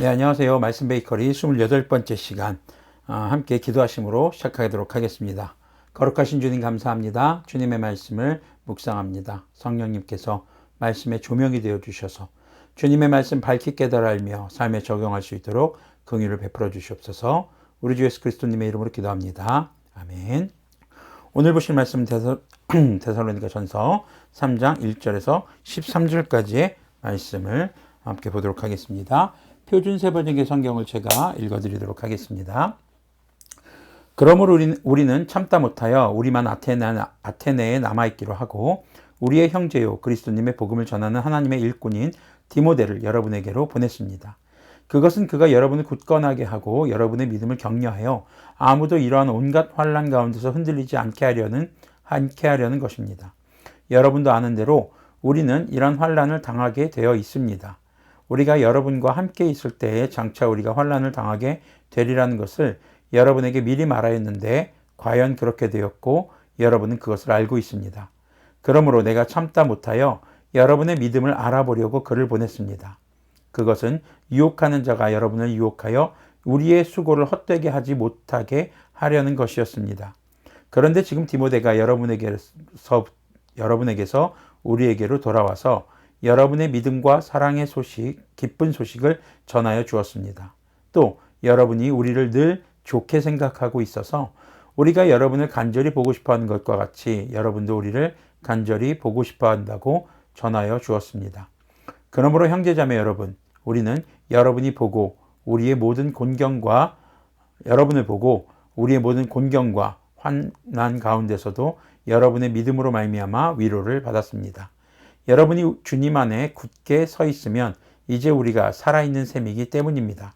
네, 안녕하세요. 말씀 베이커리 28번째 시간 함께 기도하심으로 시작하도록 하겠습니다. 거룩하신 주님 감사합니다. 주님의 말씀을 묵상합니다. 성령님께서 말씀의 조명이 되어 주셔서 주님의 말씀 밝히 깨달아 알며 삶에 적용할 수 있도록 긍휼을 베풀어 주시옵소서. 우리 주 예수 그리스도님의 이름으로 기도합니다. 아멘. 오늘 보실 말씀 데살로니가 전서 3장 1절에서 13절까지의 말씀을 함께 보도록 하겠습니다. 표준 세번역의 성경을 제가 읽어드리도록 하겠습니다. 그러므로 우리는 참다 못하여 우리만 아테네에 남아있기로 하고 우리의 형제요 그리스도님의 복음을 전하는 하나님의 일꾼인 디모데를 여러분에게로 보냈습니다. 그것은 그가 여러분을 굳건하게 하고 여러분의 믿음을 격려하여 아무도 이러한 온갖 환난 가운데서 흔들리지 않게 하려는 것입니다. 여러분도 아는 대로 우리는 이런 환난을 당하게 되어 있습니다. 우리가 여러분과 함께 있을 때에 장차 우리가 환난을 당하게 되리라는 것을 여러분에게 미리 말하였는데 과연 그렇게 되었고 여러분은 그것을 알고 있습니다. 그러므로 내가 참다 못하여 여러분의 믿음을 알아보려고 글을 보냈습니다. 그것은 유혹하는 자가 여러분을 유혹하여 우리의 수고를 헛되게 하지 못하게 하려는 것이었습니다. 그런데 지금 디모데가 여러분에게서 우리에게로 돌아와서 여러분의 믿음과 사랑의 소식, 기쁜 소식을 전하여 주었습니다. 또 여러분이 우리를 늘 좋게 생각하고 있어서 우리가 여러분을 간절히 보고 싶어하는 것과 같이 여러분도 우리를 간절히 보고 싶어한다고 전하여 주었습니다. 그러므로 형제자매 여러분, 우리는 여러분을 보고 우리의 모든 곤경과 환난 가운데서도 여러분의 믿음으로 말미암아 위로를 받았습니다. 여러분이 주님 안에 굳게 서 있으면 이제 우리가 살아있는 셈이기 때문입니다.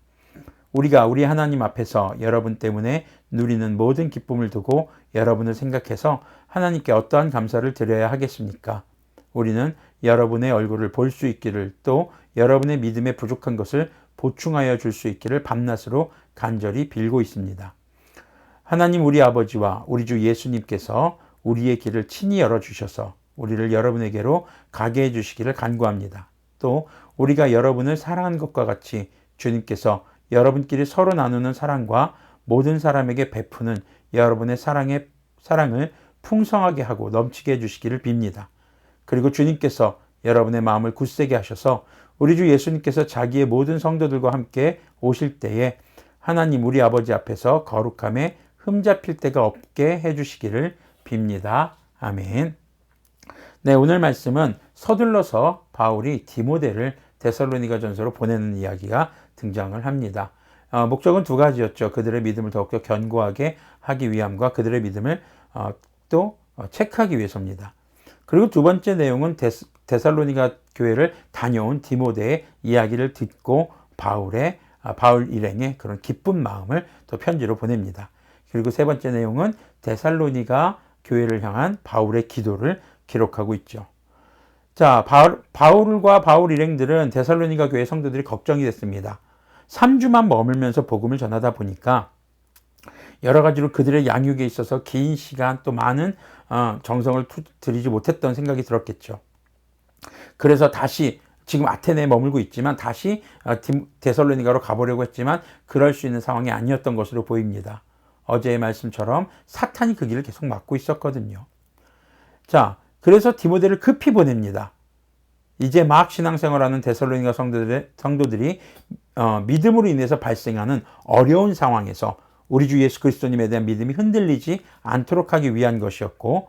우리가 우리 하나님 앞에서 여러분 때문에 누리는 모든 기쁨을 두고 여러분을 생각해서 하나님께 어떠한 감사를 드려야 하겠습니까? 우리는 여러분의 얼굴을 볼 수 있기를 또 여러분의 믿음에 부족한 것을 보충하여 줄 수 있기를 밤낮으로 간절히 빌고 있습니다. 하나님 우리 아버지와 우리 주 예수님께서 우리의 길을 친히 열어주셔서 우리를 여러분에게로 가게 해주시기를 간구합니다. 또 우리가 여러분을 사랑한 것과 같이 주님께서 여러분끼리 서로 나누는 사랑과 모든 사람에게 베푸는 여러분의 사랑을 풍성하게 하고 넘치게 해주시기를 빕니다. 그리고 주님께서 여러분의 마음을 굳세게 하셔서 우리 주 예수님께서 자기의 모든 성도들과 함께 오실 때에 하나님 우리 아버지 앞에서 거룩함에 흠잡힐 데가 없게 해주시기를 빕니다. 아멘. 네, 오늘 말씀은 서둘러서 바울이 디모데를 데살로니가 전서로 보내는 이야기가 등장을 합니다. 목적은 두 가지였죠. 그들의 믿음을 더욱더 견고하게 하기 위함과 그들의 믿음을 또 체크하기 위해서입니다. 그리고 두 번째 내용은 데살로니가 교회를 다녀온 디모데의 이야기를 듣고 바울 일행의 그런 기쁜 마음을 또 편지로 보냅니다. 그리고 세 번째 내용은 데살로니가 교회를 향한 바울의 기도를 기록하고 있죠. 자, 바울과 바울 일행들은 데살로니가 교회 성도들이 걱정이 됐습니다. 3주만 머물면서 복음을 전하다 보니까 여러 가지로 그들의 양육에 있어서 긴 시간 또 많은 정성을 들이지 못했던 생각이 들었겠죠. 그래서 다시 지금 아테네에 머물고 있지만 다시 데살로니가로 가보려고 했지만 그럴 수 있는 상황이 아니었던 것으로 보입니다. 어제의 말씀처럼 사탄이 그 길을 계속 막고 있었거든요. 자, 그래서 디모데를 급히 보냅니다. 이제 막 신앙생활하는 데살로니가 성도들이 믿음으로 인해서 발생하는 어려운 상황에서 우리 주 예수 그리스도님에 대한 믿음이 흔들리지 않도록 하기 위한 것이었고,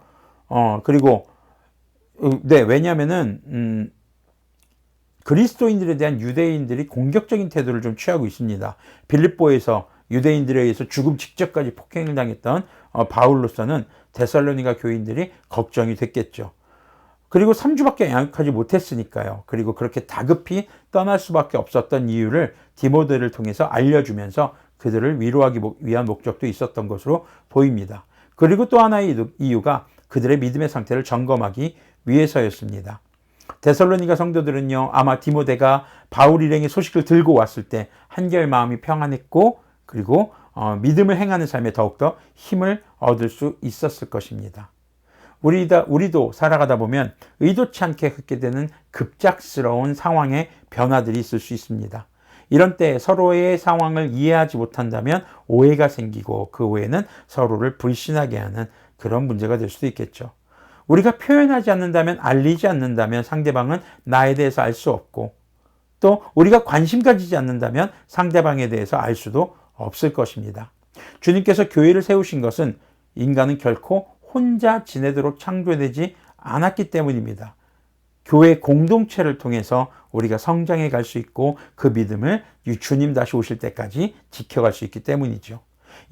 왜냐하면은 그리스도인들에 대한 유대인들이 공격적인 태도를 좀 취하고 있습니다. 빌립보에서 유대인들에 의해서 죽음 직전까지 폭행을 당했던 바울로서는 데살로니가 교인들이 걱정이 됐겠죠. 그리고 3주밖에 양육하지 못했으니까요. 그리고 그렇게 다급히 떠날 수밖에 없었던 이유를 디모데를 통해서 알려주면서 그들을 위로하기 위한 목적도 있었던 것으로 보입니다. 그리고 또 하나의 이유가 그들의 믿음의 상태를 점검하기 위해서였습니다. 데살로니가 성도들은요, 아마 디모데가 바울 일행의 소식을 들고 왔을 때 한결 마음이 평안했고 그리고 믿음을 행하는 삶에 더욱더 힘을 얻을 수 있었을 것입니다. 우리도 살아가다 보면 의도치 않게 겪게 되는 급작스러운 상황의 변화들이 있을 수 있습니다. 이런 때 서로의 상황을 이해하지 못한다면 오해가 생기고 그 오해는 서로를 불신하게 하는 그런 문제가 될 수도 있겠죠. 우리가 표현하지 않는다면, 알리지 않는다면 상대방은 나에 대해서 알 수 없고, 또 우리가 관심 가지지 않는다면 상대방에 대해서 알 수도 없을 것입니다. 주님께서 교회를 세우신 것은 인간은 결코 혼자 지내도록 창조되지 않았기 때문입니다. 교회 공동체를 통해서 우리가 성장해 갈 수 있고 그 믿음을 주님 다시 오실 때까지 지켜갈 수 있기 때문이죠.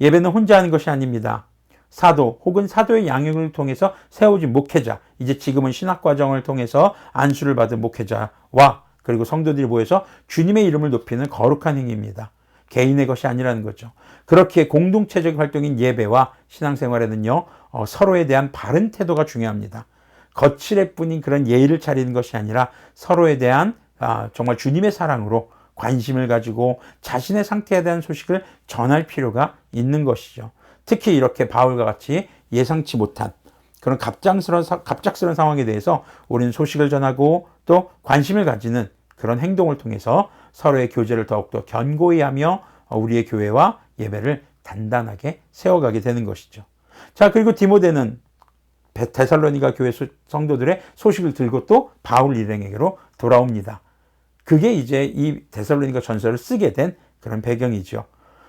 예배는 혼자 하는 것이 아닙니다. 사도 혹은 사도의 양육을 통해서 세워진 목회자, 이제 지금은 신학과정을 통해서 안수를 받은 목회자와 그리고 성도들이 모여서 주님의 이름을 높이는 거룩한 행위입니다. 개인의 것이 아니라는 거죠. 그렇게 공동체적 활동인 예배와 신앙생활에는요, 서로에 대한 바른 태도가 중요합니다. 거칠애 뿐인 그런 예의를 차리는 것이 아니라 서로에 대한 정말 주님의 사랑으로 관심을 가지고 자신의 상태에 대한 소식을 전할 필요가 있는 것이죠. 특히 이렇게 바울과 같이 예상치 못한 그런 갑작스러운 상황에 대해서 우리는 소식을 전하고 또 관심을 가지는 그런 행동을 통해서 서로의 교제를 더욱더 견고히 하며 우리의 교회와 예배를 단단하게 세워가게 되는 것이죠. 자, 그리고 디모데는 데살로니가 교회 성도들의 소식을 들고 또 바울 일행에게로 돌아옵니다. 그게 이제 이 데살로니가 전서를 쓰게 된 그런 배경이죠.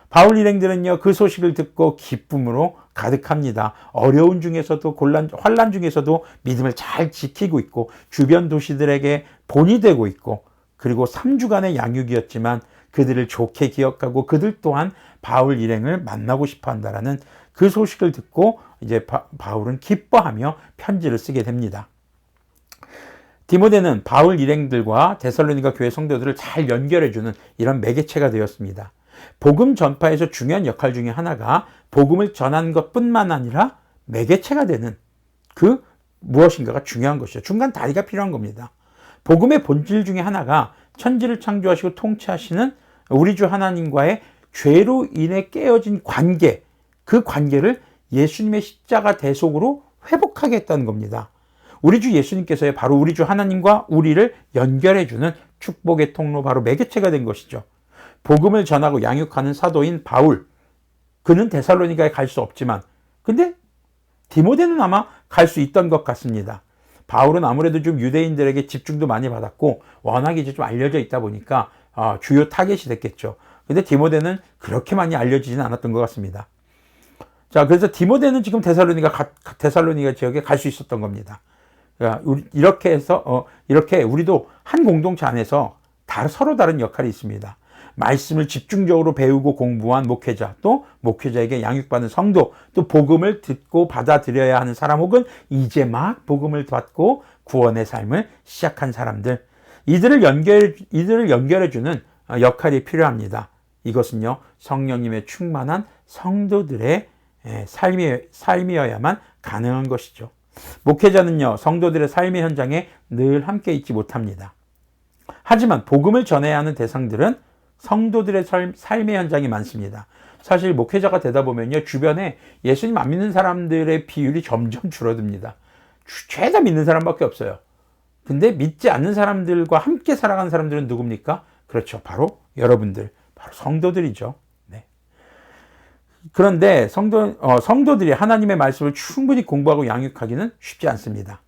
바울 일행들은요, 그 소식을 듣고 기쁨으로 가득합니다. 어려운 중에서도 환난 중에서도 믿음을 잘 지키고 있고 주변 도시들에게 본이 되고 있고, 그리고 3주간의 양육이었지만 그들을 좋게 기억하고 그들 또한 바울 일행을 만나고 싶어 한다라는 그 소식을 듣고 이제 바울은 기뻐하며 편지를 쓰게 됩니다. 디모데는 바울 일행들과 데살로니가 교회 성도들을 잘 연결해주는 이런 매개체가 되었습니다. 복음 전파에서 중요한 역할 중에 하나가 복음을 전하는 것뿐만 아니라 매개체가 되는 그 무엇인가가 중요한 것이죠. 중간 다리가 필요한 겁니다. 복음의 본질 중에 하나가 천지를 창조하시고 통치하시는 우리 주 하나님과의 죄로 인해 깨어진 관계, 그 관계를 예수님의 십자가 대속으로 회복하겠다는 겁니다. 우리 주 예수님께서의 바로 우리 주 하나님과 우리를 연결해주는 축복의 통로, 바로 매개체가 된 것이죠. 복음을 전하고 양육하는 사도인 바울, 그는 데살로니가에 갈 수 없지만 근데 디모데는 아마 갈 수 있던 것 같습니다. 바울은 아무래도 좀 유대인들에게 집중도 많이 받았고 워낙 이제 좀 알려져 있다 보니까 주요 타겟이 됐겠죠. 근데 디모데는 그렇게 많이 알려지진 않았던 것 같습니다. 자, 그래서 디모데는 지금 데살로니가 지역에 갈 수 있었던 겁니다. 이렇게 해서 이렇게 우리도 한 공동체 안에서 서로 다른 역할이 있습니다. 말씀을 집중적으로 배우고 공부한 목회자, 또 목회자에게 양육받는 성도, 또 복음을 듣고 받아들여야 하는 사람, 혹은 이제 막 복음을 받고 구원의 삶을 시작한 사람들, 이들을 연결해주는 역할이 필요합니다. 이것은요, 성령님의 충만한 성도들의 삶이어야만 가능한 것이죠. 목회자는요, 성도들의 삶의 현장에 늘 함께 있지 못합니다. 하지만 복음을 전해야 하는 대상들은 성도들의 삶의 현장이 많습니다. 사실 목회자가 되다 보면요, 주변에 예수님 안 믿는 사람들의 비율이 점점 줄어듭니다. 죄다 믿는 사람밖에 없어요. 근데 믿지 않는 사람들과 함께 살아가는 사람들은 누굽니까? 그렇죠. 바로 여러분들, 바로 성도들이죠. 네. 그런데 성도들이 하나님의 말씀을 충분히 공부하고 양육하기는 쉽지 않습니다.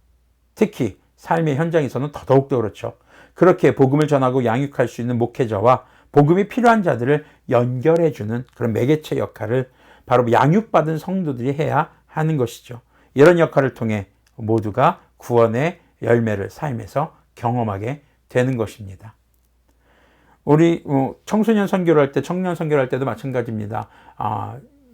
특히 삶의 현장에서는 더더욱더 그렇죠. 그렇게 복음을 전하고 양육할 수 있는 목회자와 복음이 필요한 자들을 연결해주는 그런 매개체 역할을 바로 양육받은 성도들이 해야 하는 것이죠. 이런 역할을 통해 모두가 구원의 열매를 삶에서 경험하게 되는 것입니다. 우리 청소년 선교를 할 때, 청년 선교를 할 때도 마찬가지입니다.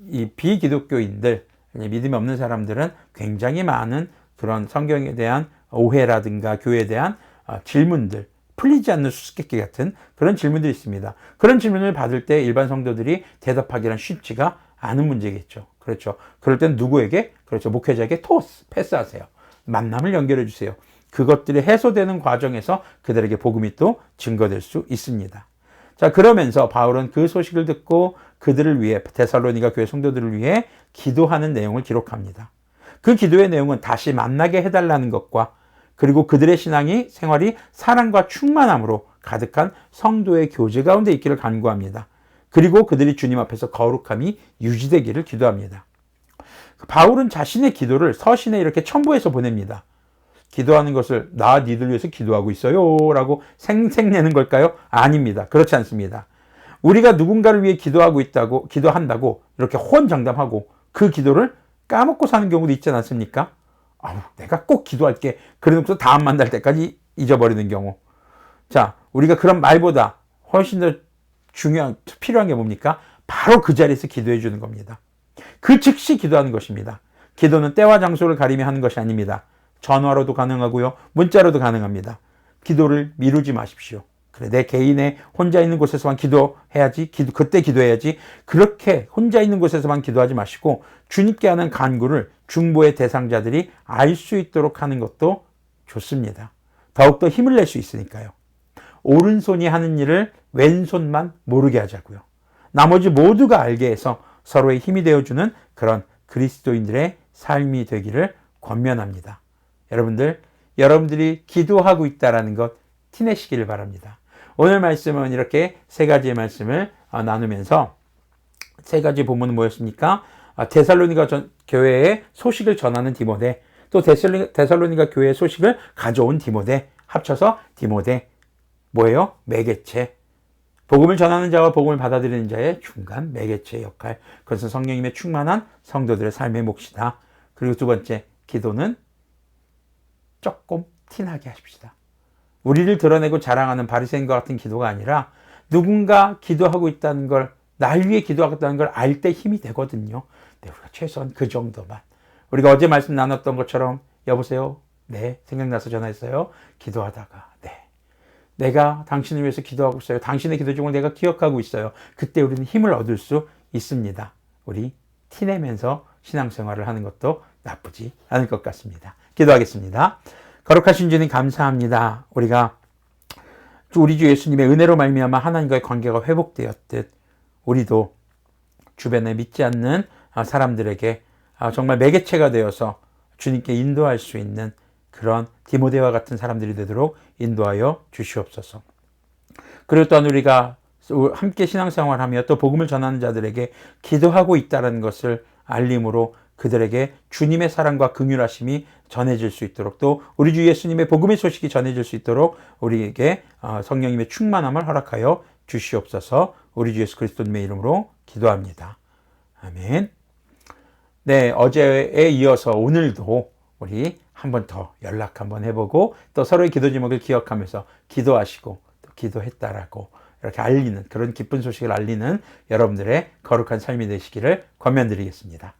이 비기독교인들, 믿음이 없는 사람들은 굉장히 많은 그런 성경에 대한 오해라든가 교회에 대한 질문들, 풀리지 않는 수수께끼 같은 그런 질문들이 있습니다. 그런 질문을 받을 때 일반 성도들이 대답하기란 쉽지가 않은 문제겠죠. 그렇죠. 그럴 땐 누구에게? 그렇죠. 목회자에게 패스하세요. 만남을 연결해 주세요. 그것들이 해소되는 과정에서 그들에게 복음이 또 증거될 수 있습니다. 자, 그러면서 바울은 그 소식을 듣고 그들을 위해, 데살로니가 교회 성도들을 위해 기도하는 내용을 기록합니다. 그 기도의 내용은 다시 만나게 해달라는 것과, 그리고 그들의 생활이 사랑과 충만함으로 가득한 성도의 교제 가운데 있기를 간구합니다. 그리고 그들이 주님 앞에서 거룩함이 유지되기를 기도합니다. 바울은 자신의 기도를 서신에 이렇게 첨부해서 보냅니다. 기도하는 것을 나 니들 위해서 기도하고 있어요 라고 생색내는 걸까요? 아닙니다. 그렇지 않습니다. 우리가 누군가를 위해 기도한다고 이렇게 호언장담하고 그 기도를 까먹고 사는 경우도 있지 않습니까? 내가 꼭 기도할게. 그러면서 다음 만날 때까지 잊어버리는 경우. 자, 우리가 그런 말보다 훨씬 더 필요한 게 뭡니까? 바로 그 자리에서 기도해 주는 겁니다. 그 즉시 기도하는 것입니다. 기도는 때와 장소를 가리며 하는 것이 아닙니다. 전화로도 가능하고요. 문자로도 가능합니다. 기도를 미루지 마십시오. 그래, 내 개인의 혼자 있는 곳에서만 기도해야지. 그때 기도해야지. 그렇게 혼자 있는 곳에서만 기도하지 마시고 주님께 하는 간구를 중보의 대상자들이 알 수 있도록 하는 것도 좋습니다. 더욱더 힘을 낼 수 있으니까요. 오른손이 하는 일을 왼손만 모르게 하자고요. 나머지 모두가 알게 해서 서로의 힘이 되어주는 그런 그리스도인들의 삶이 되기를 권면합니다. 여러분들이 기도하고 있다는 것 티내시기를 바랍니다. 오늘 말씀은 이렇게 세 가지의 말씀을 나누면서 세 가지 본문은 뭐였습니까? 데살로니가 교회의 소식을 전하는 디모데, 또 데살로니가 교회의 소식을 가져온 디모데, 합쳐서 디모데, 뭐예요? 매개체. 복음을 전하는 자와 복음을 받아들이는 자의 중간 매개체 역할. 그것은 성령님의 충만한 성도들의 삶의 몫이다. 그리고 두 번째, 기도는 조금 티나게 하십시다. 우리를 드러내고 자랑하는 바리새인과 같은 기도가 아니라 누군가 기도하고 있다는 걸, 날 위해 기도하고 있다는 걸 알 때 힘이 되거든요. 네, 우리가 최소한 그 정도만. 우리가 어제 말씀 나눴던 것처럼, 여보세요? 네, 생각나서 전화했어요. 기도하다가, 네. 내가 당신을 위해서 기도하고 있어요. 당신의 기도 중을 내가 기억하고 있어요. 그때 우리는 힘을 얻을 수 있습니다. 우리 티내면서 신앙생활을 하는 것도 나쁘지 않을 것 같습니다. 기도하겠습니다. 거룩하신 주님 감사합니다. 우리 주 예수님의 은혜로 말미암아 하나님과의 관계가 회복되었듯 우리도 주변에 믿지 않는 사람들에게 정말 매개체가 되어서 주님께 인도할 수 있는 그런 디모데와 같은 사람들이 되도록 인도하여 주시옵소서. 그리고 또한 우리가 함께 신앙생활하며 또 복음을 전하는 자들에게 기도하고 있다는 것을 알림으로 그들에게 주님의 사랑과 긍휼하심이 전해질 수 있도록, 또 우리 주 예수님의 복음의 소식이 전해질 수 있도록 우리에게 성령님의 충만함을 허락하여 주시옵소서. 우리 주 예수 그리스도님의 이름으로 기도합니다. 아멘. 네, 어제에 이어서 오늘도 우리 한 번 더 연락 한번 해보고 또 서로의 기도 제목을 기억하면서 기도하시고 또 기도했다라고 이렇게 알리는, 그런 기쁜 소식을 알리는 여러분들의 거룩한 삶이 되시기를 권면드리겠습니다.